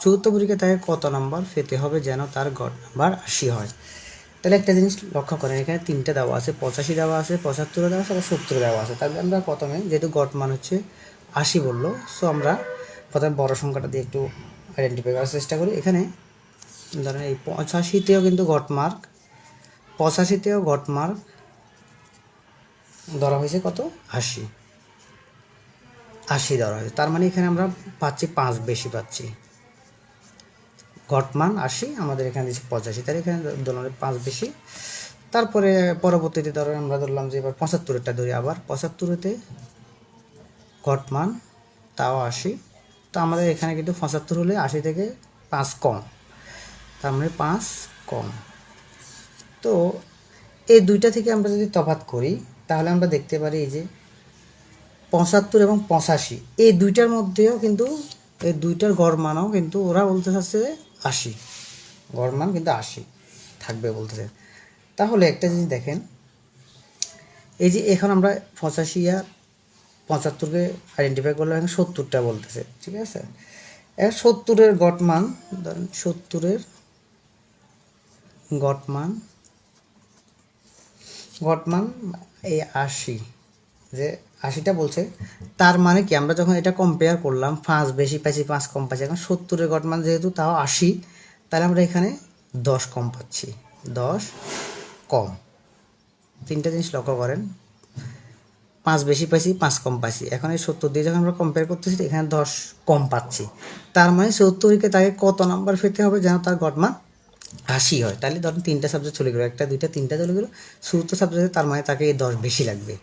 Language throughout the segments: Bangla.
চতুর্থ পরীক্ষায় তাকে কত নাম্বার পেতে হবে যেন তার গড় নাম্বার 80 হয়? তাহলে একটা জিনিস লক্ষ্য করেন, এখানে তিনটে দেওয়া আছে, 85 দেওয়া আছে, 75 দেওয়া আছে, আবার 70 দেওয়া আছে। তাহলে আমরা প্রথমে যেহেতু গড় মান হচ্ছে 80 বললো, সো আমরা প্রথমে বড় সংখ্যাটা দিয়ে একটু আইডেন্টিফাই করার চেষ্টা করি। এখানে ধরেন এই 85তেও কিন্তু গড় মার্ক, 85তেও গড় মার্ক ধরা হয়েছে কত? 80 ধরা হয়েছে। তার মানে এখানে আমরা পাচ্ছি 5 বেশি পাচ্ছি। গড় মান 80, আমাদের এখানে দিচ্ছে 85, তাহলে এখানে ধরনের 5 বেশি। তারপরে পরবর্তীতে ধরেন আমরা ধরলাম যে এবার 75-এরটা ধরি, আবার 75-এতে গড় মান তাও 80, তো আমাদের এখানে কিন্তু 75 হলে 80 থেকে 5 কম, তার মানে 5 কম। তো এই দুইটা থেকে আমরা যদি তফাৎ করি তাহলে আমরা দেখতে পারি এই যে 75 এবং 85 এই দুইটার মধ্যেও কিন্তু এই দুইটার গড় মানও কিন্তু ওরা বলতে চাচ্ছে 80, গড় মান কিন্তু 80 থাকবে বলতেছে। তাহলে একটা জিনিস দেখেন, এই যে এখন আমরা 85 আর 75কে আইডেন্টিফাই করলাম, এখন 70টা বলতেছে, ঠিক আছে। এখন 70-এর গড় মান ধরেন 70-এর গড় মান এই 80, যে 80টা বলছে, তার মানে কি আমরা যখন এটা কম্পেয়ার করলাম 5 বেশি পাইছি 5 কম পাচ্ছি। এখন 70-এর গড় মান যেহেতু তাও 80, তাহলে আমরা এখানে 10 কম পাচ্ছি, 10 কম। তিনটা জিনিস লক্ষ্য করেন, 5 বেশি পাইছি 5 কম পাইছি, এখন এই 70 দিয়ে যখন আমরা কম্পেয়ার করতেছি এখানে 10 কম পাচ্ছি। তার মানে 70-কে তাকে কত নাম্বার পেতে হবে যেন তার গড় মান 80 হয়? তাহলে ধরেন 3টা সাবজেক্ট চলে গেলো, 1টা 2টা 3টা চলে গেলো, চতুর্থ সাবজেক্টে, তার মানে তাকে এই 10 বেশি লাগবে।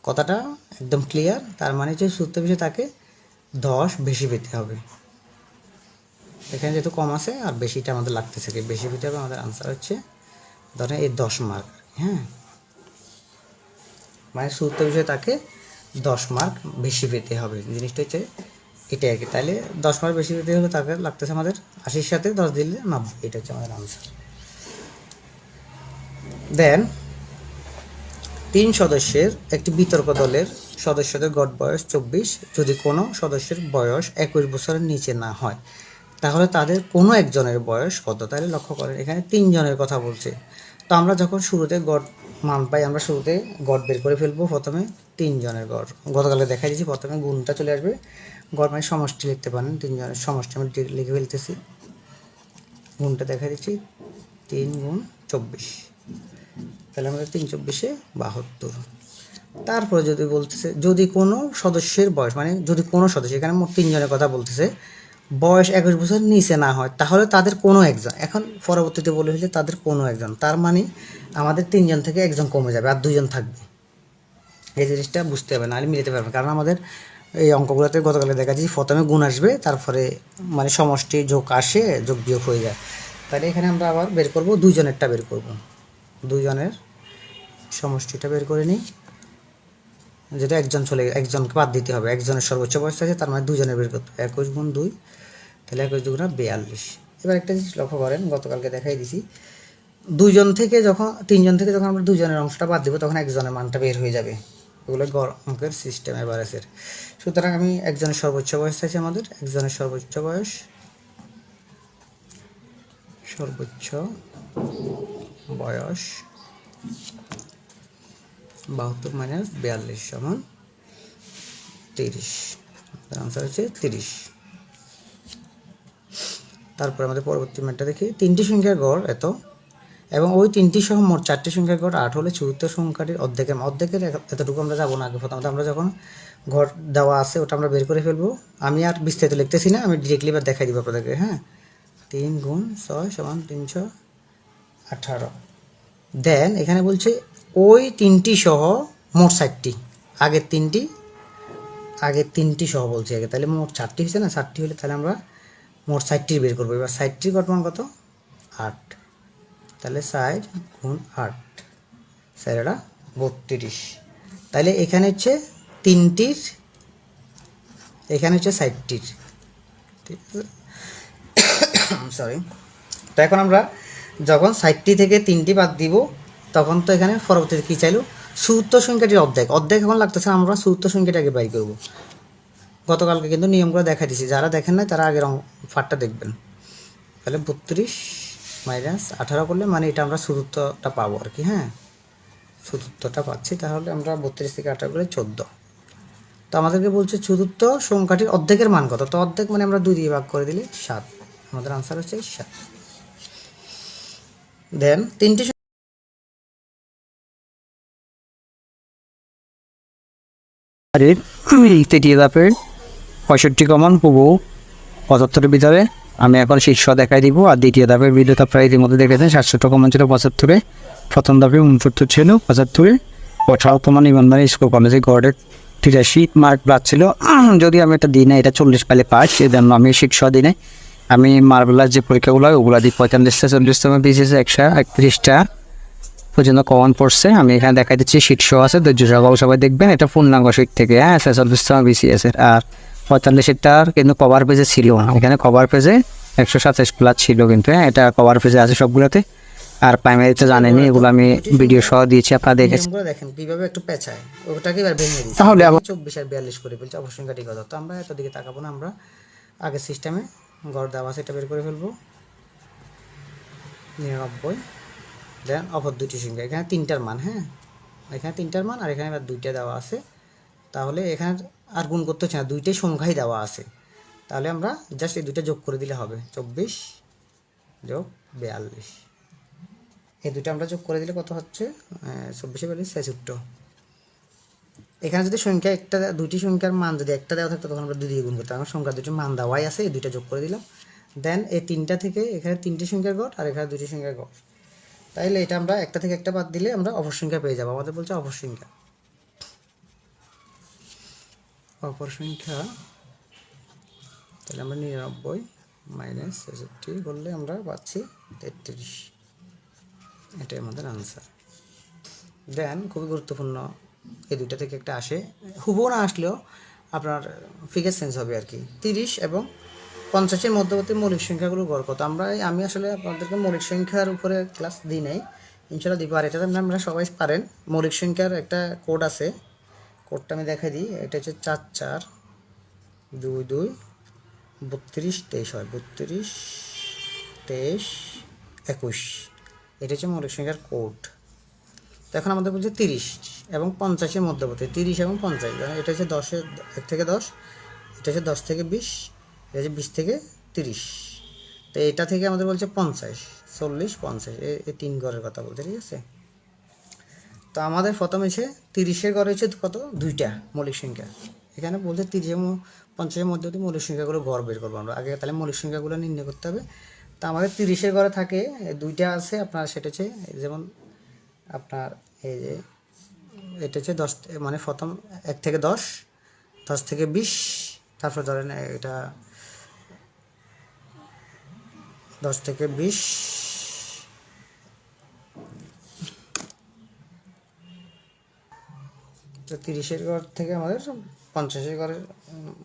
কথাটা একদম ক্লিয়ার? তার মানে যে চতুর্থ বিষয়ে তাকে 10 বেশি পেতে হবে। এখানে যেহেতু কম আছে আর বেশিটা আমাদের লাগতেছে, বেশি পেতে হবে। আমাদের আনসার হচ্ছে ধরেন এই 10 মার্ক, হ্যাঁ, মানে চতুর্থ বিষয়ে তাকে 10 মার্ক বেশি পেতে হবে, জিনিসটা হচ্ছে এটাই আর কি। তাহলে 10 মার্ক বেশি পেতে হলে তাকে লাগতেছে আমাদের 80-র সাথে 10 দিলে 90, এটা হচ্ছে আমাদের আনসার। দেন 3 সদস্যের একটি বিতর্ক দলের সদস্যদের গড় বয়স 24 যদি কোনো সদস্যের বয়স 21 বছরের নিচে না হয়, তাহলে তাদের কোনো একজনের বয়স কত? তাহলে লক্ষ্য করেন এখানে 3 জনের কথা বলছে। তো আমরা যখন শুরুতে গড় মান পাই, আমরা শুরুতে গড় বের করে ফেলবো। প্রথমে 3 জনের গড় গতকালে দেখাই দিয়েছি, প্রথমে গুণটা চলে আসবে, গড় মানে সমষ্টি লিখতে পারেন, 3 জনের সমষ্টি আমি লিখে ফেলতেছি, গুণটা দেখা দিচ্ছি 3 গুণ 24, তাহলে আমাদের 3 24-এ 72। তারপরে যদি বলতেছে যদি কোনো সদস্যের বয়স, মানে যদি কোনো সদস্য, এখানে মোট 3 জনের কথা বলতেছে, বয়স 21 বছর নিচে না হয়, তাহলে তাদের কোনো একজন, এখন পরবর্তীতে বলে হলে তাদের কোনো একজন, তার মানে আমাদের 3 জন থেকে একজন কমে যাবে আর 2 জন থাকবে। এই জিনিসটা বুঝতে হবে, নাহলে মিলাতে পারবে। কারণ আমাদের এই অঙ্কগুলোতে গতকালে দেখা যাচ্ছে প্রথমে গুণ আসবে, তারপরে মানে সমষ্টি যোগ আসে, যোগ বিয়োগ হয়ে যায়। তাহলে এখানে আমরা আবার বের করব, 2 জনেরটা বের করব, 2 জনের সমষ্টিটা বের করে নিই, যেটা একজনকে বাদ দিতে হবে, একজনের সর্বোচ্চ বয়স আছে, তার মানে 2 জনের বের করতে হবে, 21 গুণ 2, তাহলে 21 দুগুণা 42। এবার একটা জিনিস লক্ষ্য করেন, গতকালকে দেখাই দিছি, 3 জন থেকে যখন আমরা 2 জনের অংশটা বাদ দিব, তখন একজনের মানটা বের হয়ে যাবে। এগুলো অঙ্কের সিস্টেম এভারেজের। সুতরাং আমি একজনের সর্বোচ্চ বয়স চাইছি, আমাদের একজনের সর্বোচ্চ বয়স, সর্বোচ্চ বয়স 72 মাইনাস 42 সমান 30, আনসার হচ্ছে 30। তারপর আমাদের পরবর্তী ম্যাটটা দেখি, 3টি সংখ্যার গড় এত এবং ওই 3টি সহ মোট 4টি সংখ্যার গড় 8 হলে চতুর্থ সংখ্যাটির অর্ধেকের এতটুকু আমরা যাবো না। আগে প্রথমত আমরা যখন গড় দেওয়া আছে ওটা আমরা বের করে ফেলবো। আমি আর বিস্তারিত লিখতেছি না, আমি ডিরেক্টলি এবার দেখাই দিব আপনাদেরকে, হ্যাঁ। 3 গুণ 6 সমান 318। দেন এখানে বলছে ওই 3টি সহ মোট 60টি, আগের তিনটি সহ বলছে আগে, তাহলে মোট 4টি হয়েছে না, 4টি হলে তাহলে আমরা মোট 60টি বের করবো। এবার 60টির গড় মান কত? 8, তাহলে 4 গুণ 8, 4 32। তাহলে এখানে হচ্ছে 3টির, এখানে হচ্ছে 60টির, ঠিক আছে, সরি। তো এখন আমরা যখন 60টি থেকে 3টি বাদ দিব, তখন তো এখানে পরবর্তীতে কী চাইলো? চতুর্থ সংখ্যাটির অর্ধেক এখন লাগতেছে, আমরা চতুর্থ সংখ্যাটাকে বাই করব। গতকালকে কিন্তু নিয়মগুলো দেখা দিয়েছি, যারা দেখেন না তারা আগের ফাটটা দেখবেন। তাহলে 32 মাইনাস 18 করলে মানে এটা আমরা চতুর্থটা পাবো আর কি। হ্যাঁ, চতুর্থটা পাচ্ছি, তাহলে আমরা 32 থেকে 18 করে 14। তো আমাদেরকে বলছে চতুর্থ সংখ্যাটির অর্ধেকের মান কত। তো অর্ধেক মানে আমরা 2 দিয়ে ভাগ করে দিলে 7, আমাদের আনসার হচ্ছে 7। দেন তিনটি তৃতীয় ধাপের 65 কমন পুবু 75-এর ভিতরে আমি এখন শীর্ষ দেখাই দিব। আর দ্বিতীয় ধাপের ভিডিওটা আপনারা ইতিমধ্যে দেখেছেন, 67 কমন ছিল 75-এ, প্রথম ধাপে 69 ছিল 75-এ। কমন ইমানদারি স্কুল কলেজে গড়ের 83 মার্ক পাচ্ছিল। যদি আমি এটা দিই না, এটা 40 পাইলে পাস, সেজন্য আমি শীর্ষ দিই নাই। আমি মার্বেলার যে পরীক্ষাগুলো হয় ওগুলো দিই 45টা 40তম পিসিএসে 131টা পর্যন্ত কমন পড়ছে। আমি এখানে দেখাই দিচ্ছি শীর্ষ আছে, ধৈর্য সহকারে সবাই দেখবেন, এটা পূর্ণাঙ্গ শীট থেকে। হ্যাঁ, 46তম বিসিএসের। আর 45টার কিন্তু কভার পেজে ছিল না, এখানে কভার পেজে 127 প্লাস ছিল কিন্তু। হ্যাঁ, এটা কভার পেজে আছে সবগুলোতে। আর প্রাইমারিতে জানেনি, এগুলো আমি ভিডিও সহ দিয়েছি, আপনারা দেখেছেন। দেখেন কিভাবে একটু পেঁচায়, ওটাকে এবার ভেঙে দিই, তাহলে আবার 24 আর 42 করে ফেলছে অবশ্যই কাটি কথা। তো আমরা এত দিকে তাকাবো না, আমরা আগের সিস্টেমে গড় দেওয়া আছে এটা বের করে ফেলবো। 99। দেন অপর দুটি সংখ্যা, এখানে 3টার মান। হ্যাঁ, এখানে 3টার মান আর এখানে এবার 2টা দেওয়া আছে। তাহলে এখানে আর গুণ করতে হচ্ছে না, 2টাই সংখ্যাই দেওয়া আছে। তাহলে আমরা জাস্ট এই 2টা যোগ করে দিলে হবে, 24 যোগ 42। এই 2টা আমরা যোগ করে দিলে কত হচ্ছে, 24 42 66। এখানে যদি সংখ্যা একটা, দুইটি সংখ্যার মান যদি একটা দেওয়া থাকতো তখন আমরা 2 দিয়ে গুণ করতাম। আমার সংখ্যা দুটি মান দেওয়াই আছে, এই 2টা যোগ করে দিলাম। দেন এই 3টা থেকে এখানে 3টি সংখ্যার গড় আর এখানে 2টি সংখ্যার গড়। তাইলে এটা আমরা একটা থেকে একটা বাদ দিলে আমরা অপর সংখ্যা পেয়ে যাবো। আমাদের বলছে অপর সংখ্যা, অপর সংখ্যা। তাহলে আমরা 99 মাইনাস 66 করলে আমরা পাচ্ছি 33। এটাই আমাদের আনসার। দেন খুবই গুরুত্বপূর্ণ, এই 2টা থেকে একটা আসে, হুবহু না আসলেও আপনার ফিগার সেন্স হবে আর কি। 30 এবং 50-এর মধ্যবর্তী মৌলিক সংখ্যাগুলো গড় কত। আমি আসলে আপনাদেরকে মৌলিক সংখ্যার উপরে ক্লাস দিই নাই, ইনশাল্লাহ দিব। আর এটা আপনারা সবাই পারেন, মৌলিক সংখ্যার একটা কোড আছে, কোডটা আমি দেখাই দিই। এটা হচ্ছে 4 4 2 2 32 23 হয়, 32 23 21। এটা হচ্ছে মৌলিক সংখ্যার কোড। তো এখন আমাদের বলছে 30 এবং 50-এর মধ্যবর্তী, 30 এবং 50। এটা হচ্ছে 1 থেকে 10, এটা হচ্ছে 10 থেকে 20, এটা হচ্ছে 20 থেকে 30। তো এটা থেকে আমাদের বলছে 50 40 50, এই 3 ঘরের কথা বলছে, ঠিক আছে। তো আমাদের প্রথম হচ্ছে 30-এর ঘর হচ্ছে কত, 2টা মৌলিক সংখ্যা। এখানে বলছে 30 এবং 50-এর মধ্যে মৌলিক সংখ্যাগুলো গড় বের করবো আমরা আগে। তাহলে মৌলিক সংখ্যাগুলো নির্ণয় করতে হবে। তো আমাদের 30-এর ঘরে থাকে 2টা আছে আপনার, সেটা হচ্ছে যেমন আপনার এই যে এটা হচ্ছে 10, মানে প্রথম 1 থেকে 10, 10 থেকে 20, তারপর ধরেন এটা 10 থেকে 20, তো 30-এর ঘর থেকে আমাদের 50-এর ঘরের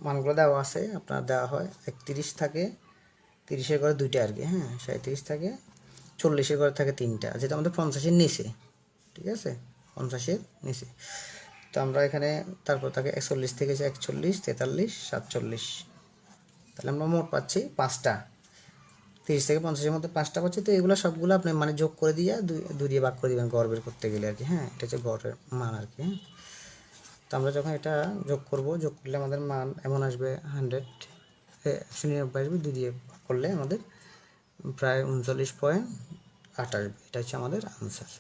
মানগুলো দেওয়া আছে, আপনার দেওয়া হয় 31 থাকে, 30-এর ঘরে 2টা আর কি। হ্যাঁ, 37 থাকে, 40-এর ঘরে থাকে 3টা, যেটা আমাদের 50-এর নিচে, ঠিক আছে, 50-এর নিচে। তো আমরা এখানে তারপর থাকে 41 থেকে 41 43 47। তাহলে আমরা মোট পাচ্ছি 5টা, 30 থেকে 50-এর মধ্যে 5টা পাচ্ছি। তো এগুলো সবগুলো আপনি মানে যোগ করে দিয়ে 2 দিয়ে ভাগ করে দিবেন গড় বের করতে গেলে আর কি। হ্যাঁ, এটা হচ্ছে গড়ের মান আর কি। হ্যাঁ, তো আমরা যখন এটা যোগ করব, যোগ করলে আমাদের মান এমন আসবে 100, 199 আসবে, 2 দিয়ে করলে আমাদের প্রায় 39.8 আসবে। এটা হচ্ছে আমাদের আনসার।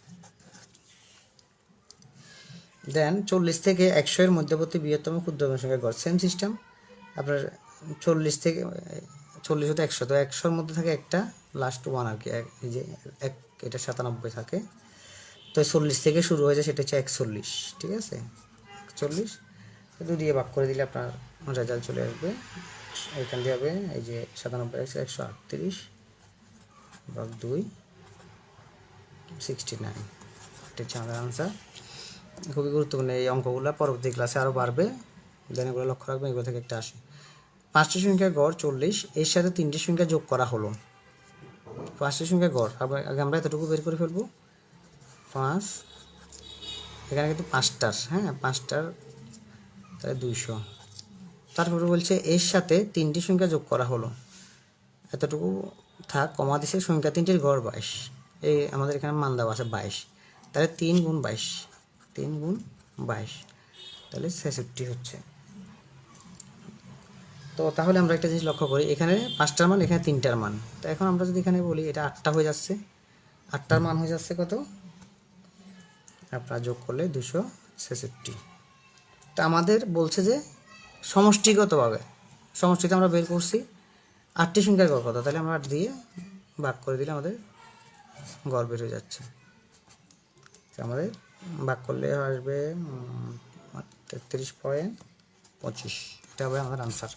দেন 40 থেকে 100-এর মধ্যবর্তী বৃহত্তম ক্ষুদ্রতম সংখ্যা গড়, সেম সিস্টেম। আপনার 40 থেকে 40 হতে 100, তো 100-এর মধ্যে থাকে একটা লাস্ট 1 আর কি, এই যে এক, এটা 97 থাকে। তো 40 থেকে শুরু হয়েছে, সেটা হচ্ছে 41, ঠিক আছে, 41। 2 দিয়ে ভাগ করে দিলে আপনার রেজাল্ট চলে আসবে, এখান দিয়ে হবে এই যে 97 138 ভাগ 2 69। এটা হচ্ছে আমাদের আনসার। খুবই গুরুত্বপূর্ণ এই অঙ্কগুলো, পরবর্তী ক্লাসে আরও বাড়বে, দেন এগুলো লক্ষ্য রাখবেন, এগুলো থেকে একটা আসে। 5টি সংখ্যা গড় 40, এর সাথে 3টি সংখ্যা যোগ করা হলো। 5টি সংখ্যা গড় আগে আমরা এতটুকু বের করে ফেলবো। 5, এখানে কিন্তু 5টার, হ্যাঁ 5টার, তাহলে 200, তারপরে বলছে এর সাথে 3টি সংখ্যা যোগ করা হলো, এতটুকু থাক, কমা দিছে, সংখ্যা 3টির গড় 22, এই আমাদের এখানে মান দেওয়া আছে 22, তাহলে 3 গুণ 22, 3 গুণ 22, তাহলে 66 হচ্ছে। তো তাহলে আমরা একটা জিনিস লক্ষ্য করি, এখানে 5টার মান, এখানে 3টার মান, তো এখন আমরা যদি এখানে বলি এটা 8টা হয়ে যাচ্ছে, 8টার মান হয়ে যাচ্ছে কত, আপনারা যোগ করলে 266। তা আমাদের বলছে যে সমষ্টিগতভাবে, সমষ্টিতে আমরা বের করছি 8টি সংখ্যার গড় কত, তাহলে আমরা 8 দিয়ে ভাগ করে দিলে আমাদের গড় বের হয়ে যাচ্ছে। আমাদের ভাগ করলে আসবে 33.25, এটা হবে আমাদের আনসার।